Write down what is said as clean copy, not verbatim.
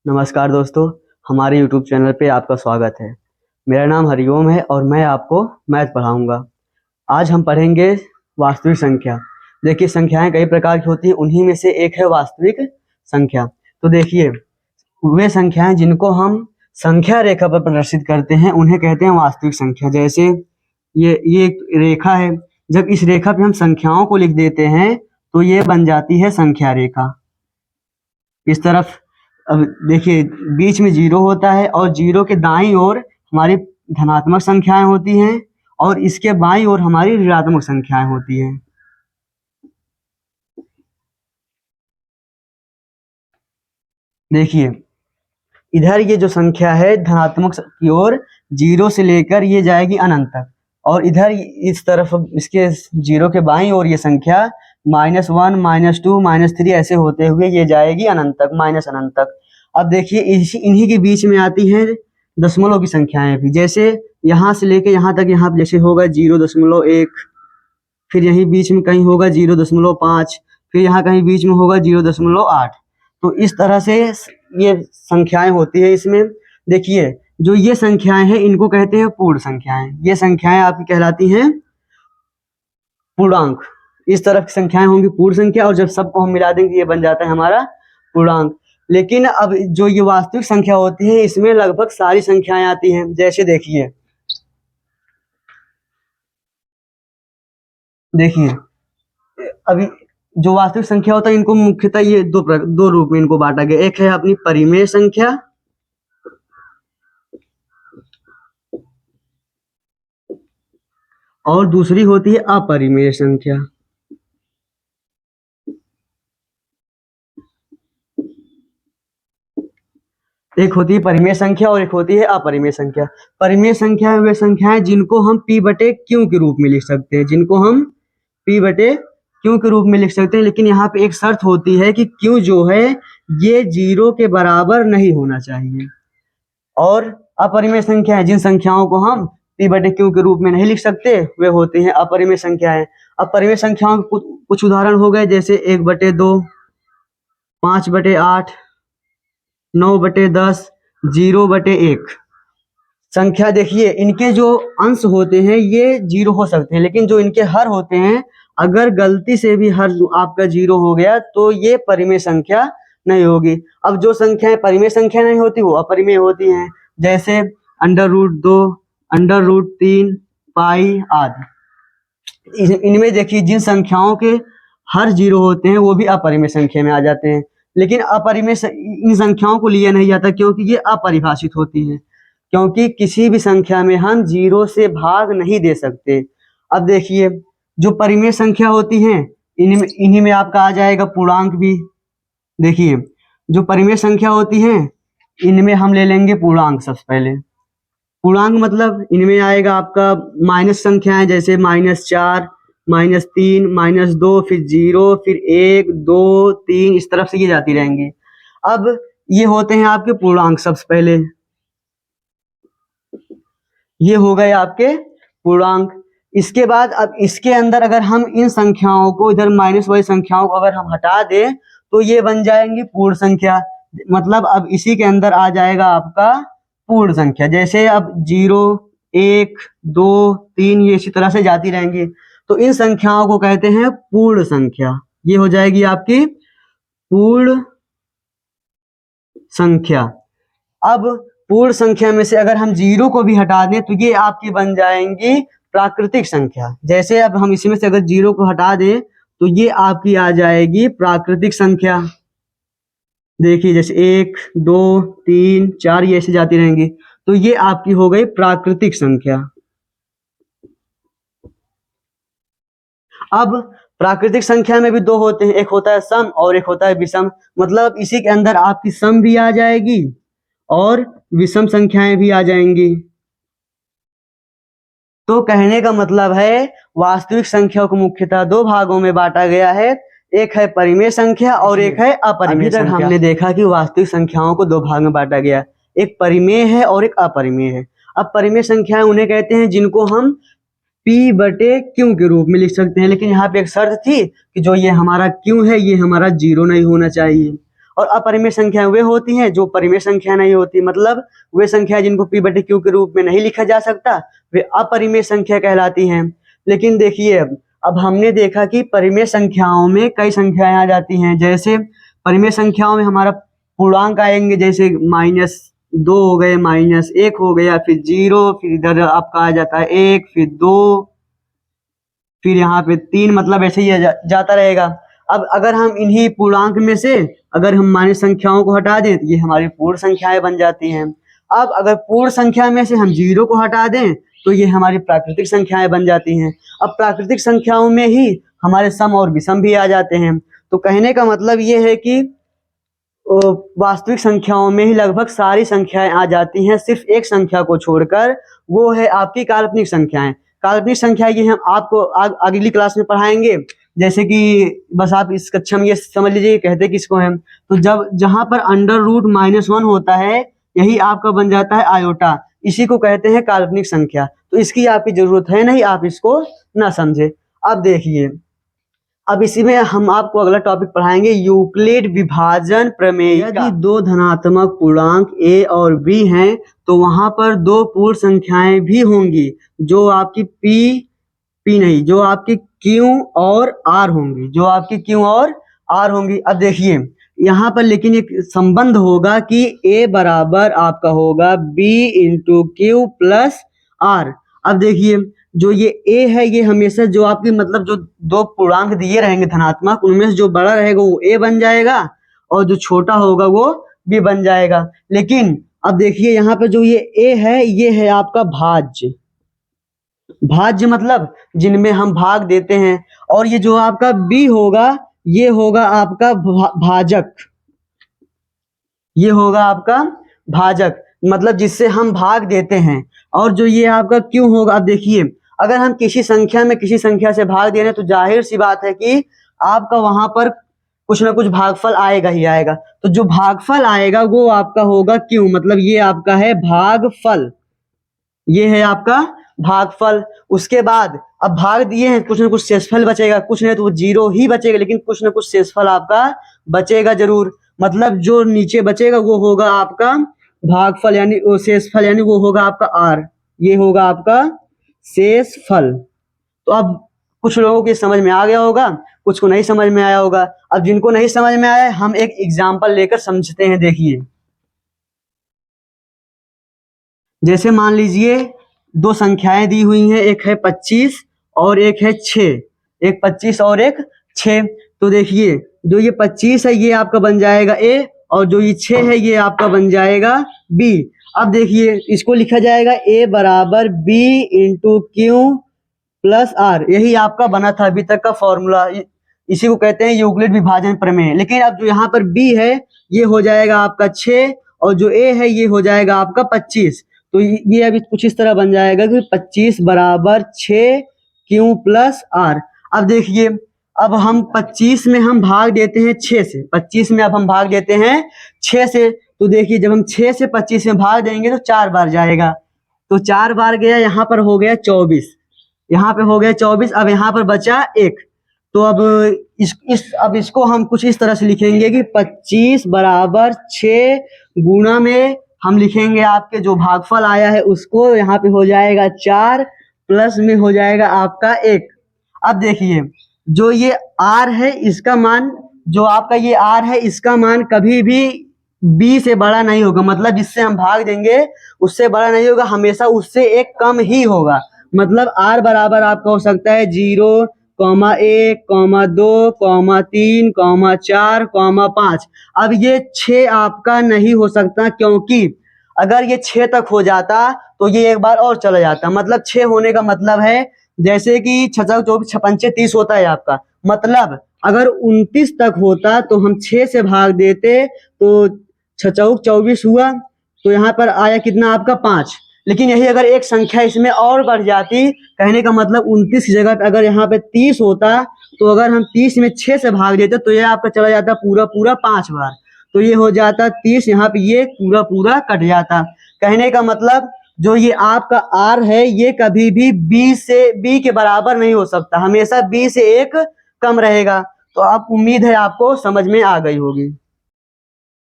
नमस्कार दोस्तों, हमारे YouTube चैनल पे आपका स्वागत है। मेरा नाम हरिओम है और मैं आपको मैथ पढ़ाऊंगा। आज हम पढ़ेंगे वास्तविक संख्या। देखिए, संख्याएं कई प्रकार की होती हैं, उन्हीं में से एक है वास्तविक संख्या। तो देखिए, वे संख्याएं जिनको हम संख्या रेखा पर प्रदर्शित करते हैं उन्हें कहते हैं वास्तविक संख्या। जैसे ये एक रेखा है, जब इस रेखा पे हम संख्याओं को लिख देते हैं तो ये बन जाती है संख्या रेखा। इस तरफ अब देखिए, बीच में जीरो होता है और जीरो के दाईं ओर हमारी धनात्मक संख्याएं होती हैं और इसके बाईं ओर हमारी ऋणात्मक संख्याएं होती हैं। देखिए, इधर ये जो संख्या है धनात्मक की ओर, जीरो से लेकर ये जाएगी अनंत तक, और इधर इस तरफ इसके जीरो के बाईं ओर ये संख्या -1, -2, -3 ऐसे होते हुए ये जाएगी अनंत तक, माइनस अनंत तक। अब देखिए, इन्हीं के बीच में आती हैं दशमलव की संख्याएं भी। जैसे यहाँ से लेके यहाँ तक, यहाँ जैसे होगा 0.1, फिर यहीं बीच में कहीं होगा 0.5, फिर यहाँ कहीं बीच में होगा 0.8। तो इस तरह से ये संख्याएं होती है इसमें। देखिए, जो ये संख्याएं हैं इनको कहते हैं पूर्ण संख्याएं। ये संख्याएं आपकी कहलाती हैं पूर्णांक। इस तरह की संख्याएं होंगी पूर्ण संख्या, और जब सबको हम मिला देंगे ये बन जाता है हमारा पूर्णांक। लेकिन अब जो ये वास्तविक संख्या होती है इसमें लगभग सारी संख्याएं आती हैं। जैसे देखिए, अभी जो वास्तविक संख्या होता है इनको मुख्यतः ये दो रूप में इनको बांटा गया। एक है अपनी परिमेय संख्या, और दूसरी होती है अपरिमेय संख्या। एक होती है परिमेय संख्या और एक होती है अपरिमेय संख्या। परिमेय संख्या वे संख्याएं जिनको हम p/q के रूप में लिख सकते हैं, जिनको हम p/q के रूप में लिख सकते हैं। लेकिन यहाँ पे एक शर्त होती है कि q जो है ये 0 के बराबर नहीं होना चाहिए। और अपरिमेय संख्या है जिन संख्याओं को हम p/q के रूप में नहीं लिख सकते वे होती हैं अपरिमेय संख्याएं। अपरिमेय संख्याओं के कुछ उदाहरण हो गए, जैसे 1/2, 5/8, 9/10, 0/1। संख्या देखिए, इनके जो अंश होते हैं ये 0 हो सकते हैं, लेकिन जो इनके हर होते हैं, अगर गलती से भी हर आपका 0 हो गया तो ये परिमेय संख्या नहीं होगी। अब जो संख्याएं परिमेय संख्या नहीं होती वो अपरिमेय होती हैं, जैसे √2, √3, पाई आदि। इनमें देखिए, जिन संख्याओं के हर 0 होते हैं वो भी अपरिमेय संख्या में आ जाते हैं। लेकिन अपरिमेय इन संख्याओं को लिया नहीं जाता क्योंकि ये अपरिभाषित होती हैं, क्योंकि किसी भी संख्या में हम 0 से भाग नहीं दे सकते। अब देखिए, जो परिमेय संख्या होती हैं इन्हीं में आपका आ जाएगा पूर्णांक भी। देखिए, जो परिमेय संख्या होती हैं इनमें हम ले लेंगे पूर्णांक। सबसे पहले पूर्णांक मतलब इनमें आएगा आपका माइनस संख्याएं, जैसे -4, -3, -2, फिर 0, फिर 1, 2, 3, इस तरफ से ये जाती रहेंगी। अब ये होते हैं आपके पूर्णांक। सबसे पहले ये हो गए आपके पूर्णांक। इसके बाद अब इसके अंदर अगर हम इन संख्याओं को, इधर माइनस वाली संख्याओं को अगर हम हटा दें तो ये बन जाएंगी पूर्ण संख्या। मतलब अब इसी के अंदर आ जाएगा आपका पूर्ण संख्या। जैसे अब 0, 1, 2, 3 ये इसी तरह से जाती रहेंगी, तो इन संख्याओं को कहते हैं पूर्ण संख्या। ये हो जाएगी आपकी पूर्ण संख्या। अब पूर्ण संख्या में से अगर हम 0 को भी हटा दें तो ये आपकी बन जाएंगी प्राकृतिक संख्या। जैसे अब हम इसमें से अगर 0 को हटा दें तो ये आपकी आ जाएगी प्राकृतिक संख्या। देखिए, जैसे 1, 2, 3, 4 ये ऐसे जाती रहेंगी, तो ये आपकी हो गई प्राकृतिक संख्या। अब प्राकृतिक संख्या में भी दो होते हैं, एक होता है सम और एक होता है विषम। मतलब इसी के अंदर आपकी सम भी आ जाएगी और विषम संख्याएं भी आ जाएंगी। तो कहने का मतलब है वास्तविक संख्या को मुख्यतः दो भागों में बांटा गया है, एक है परिमेय संख्या और एक है अपरिमेय संख्या। अभी तक हमने देखा कि वास्तविक संख्याओं को दो भाग में बांटा गया, एक परिमेय है और एक अपरिमेय है। अब परिमेय संख्याएं उन्हें कहते हैं जिनको हम p/q के रूप में लिख सकते हैं, लेकिन यहाँ पे एक शर्त थी कि जो ये हमारा q है ये हमारा 0 नहीं होना चाहिए। और अपरिमेय संख्याएं वे होती हैं जो परिमेय संख्या नहीं होती, मतलब वे संख्या जिनको p बटे q के रूप में नहीं लिखा जा सकता वे अपरिमेय संख्या कहलाती हैं। लेकिन देखिए अब हमने देखा कि परिमेय संख्याओं में कई संख्याएं आ जाती हैं। जैसे परिमेय संख्याओं में हमारा पूर्णांक आएंगे, जैसे -2 हो गए, -1 हो गया, फिर 0, फिर इधर आपका आ जाता है 1, फिर 2, फिर यहाँ पे 3, मतलब ऐसे ही जाता रहेगा। अब अगर हम इन्हीं पूर्णांक में से अगर हम माइनस संख्याओं को हटा दें तो ये हमारी पूर्ण संख्याएं बन जाती हैं। अब अगर पूर्ण संख्या में से हम 0 को हटा दें तो ये हमारी प्राकृतिक संख्याएं बन जाती हैं। अब प्राकृतिक संख्याओं में ही हमारे सम और विषम भी आ जाते हैं। तो कहने का मतलब ये है कि वास्तविक संख्याओं में ही लगभग सारी संख्याएं आ जाती हैं, सिर्फ एक संख्या को छोड़कर, वो है आपकी काल्पनिक संख्याएं। काल्पनिक संख्या ये हम आपको अगली क्लास में पढ़ाएंगे। जैसे कि बस आप इस कक्षा में ये समझ लीजिए कहते किसको हैं। तो जब जहां पर √-1 होता है यही आपका बन जाता है आयोटा, इसी को कहते हैं काल्पनिक संख्या। तो इसकी आपकी जरूरत है नहीं, आप इसको ना समझे। अब देखिए अब इसी में हम आपको अगला टॉपिक पढ़ाएंगे यूक्लिड विभाजन प्रमेय। यदि दो धनात्मक पूर्णांक a और b हैं तो वहां पर दो पूर्ण संख्याएं भी होंगी जो आपकी p नहीं, जो आपकी q और r होंगी, जो आपकी q और r होंगी। अब देखिए यहाँ पर लेकिन एक संबंध होगा कि a बराबर आपका होगा b into Q plus r। अब देखिए जो ये a है ये हमेशा जो आपकी मतलब जो दो पूर्णांक दिए रहेंगे धनात्मक उनमें से जो बड़ा रहेगा वो a बन जाएगा और जो छोटा होगा वो b बन जाएगा। लेकिन अब देखिए यहाँ पे जो ये a है ये है आपका भाज्य। भाज्य मतलब जिनमें हम भाग देते हैं, और ये जो आपका b होगा ये होगा आपका भाजक, ये होगा आपका भाजक मतलब जिससे हम भाग देते हैं। और जो ये आपका क्यों होगा, अब देखिए अगर हम किसी संख्या में किसी संख्या से भाग दे रहे हैं तो जाहिर सी बात है कि आपका वहां पर कुछ ना कुछ भागफल आएगा ही आएगा। तो जो भागफल आएगा वो आपका होगा क्यों, मतलब ये आपका है भागफल, ये है आपका भागफल। उसके बाद अब भाग दिए हैं कुछ ना कुछ शेषफल बचेगा, कुछ नहीं तो वो 0 ही बचेगा लेकिन कुछ ना कुछ शेषफल आपका बचेगा जरूर। मतलब जो नीचे बचेगा वो होगा आपका भागफल यानी शेषफल, यानी वो होगा आपका r, ये होगा आपका शेषफल। तो अब कुछ लोगों के समझ में आ गया होगा, कुछ को नहीं समझ में आया होगा। अब जिनको नहीं समझ में आया हम एक एग्जाम्पल लेकर समझते हैं। देखिए जैसे मान लीजिए दो संख्याएं दी हुई हैं, एक है 25 और एक है 6, एक 25 और एक 6। तो देखिए जो ये 25 है ये आपका बन जाएगा a और जो ये 6 है ये आपका बन जाएगा b। अब देखिए इसको लिखा जाएगा a बराबर b into Q plus r, यही आपका बना था अभी तक का फॉर्मूला, इसी को कहते हैं यूक्लिड विभाजन प्रमेय। लेकिन अब जो यहाँ पर b है ये हो जाएगा आपका 6 और जो a है ये हो जाएगा आपका 25। तो ये अभी कुछ इस तरह बन जाएगा कि 25 बराबर 6 क्यू प्लस r। अब देखिए अब हम 25 में हम भाग देते हैं 6 से, 25 में अब हम भाग देते हैं 6 से। तो देखिए जब हम 6 से 25 में भाग देंगे तो 4 बार जाएगा, तो 4 बार गया, यहाँ पर हो गया 24, यहाँ पे हो गया 24, अब यहाँ पर बचा 1। तो अब अब इसको हम कुछ इस तरह से लिखेंगे कि 25 बराबर 6 गुणा में हम लिखेंगे आपके जो भागफल आया है उसको, यहाँ पे हो जाएगा 4 प्लस में हो जाएगा आपका 1। अब देखिए जो ये r है इसका मान, जो आपका ये r है इसका मान कभी भी b से बड़ा नहीं होगा, मतलब जिससे हम भाग देंगे उससे बड़ा नहीं होगा, हमेशा उससे एक कम ही होगा। मतलब r बराबर आपका हो सकता है 0, 1, 2, 3, 4, 5। अब ये 6 आपका नहीं हो सकता, क्योंकि अगर ये 6 तक हो जाता तो ये एक बार और चला जाता। मतलब 6 होने का मतलब है जैसे कि 6 24 56 30 होता है आपका, मतलब अगर 29 तक होता तो हम 6 से भाग देते तो 6 24 हुआ, तो यहाँ पर आया कितना आपका 5। लेकिन यही अगर एक संख्या इसमें और बढ़ जाती, कहने का मतलब 29 की जगह पे अगर यहाँ पे 30 होता, तो अगर हम 30 में 6 से भाग देते तो ये आपका चला जाता पूरा पूरा 5 बार, तो ये हो जाता 30, यहाँ पे ये पूरा पूरा कट जाता। कहने का मतलब जो ये आपका r है ये कभी भी b के बराबर नहीं हो सकता, हमेशा b से एक कम रहेगा। तो अब उम्मीद है आपको समझ में आ गई होगी।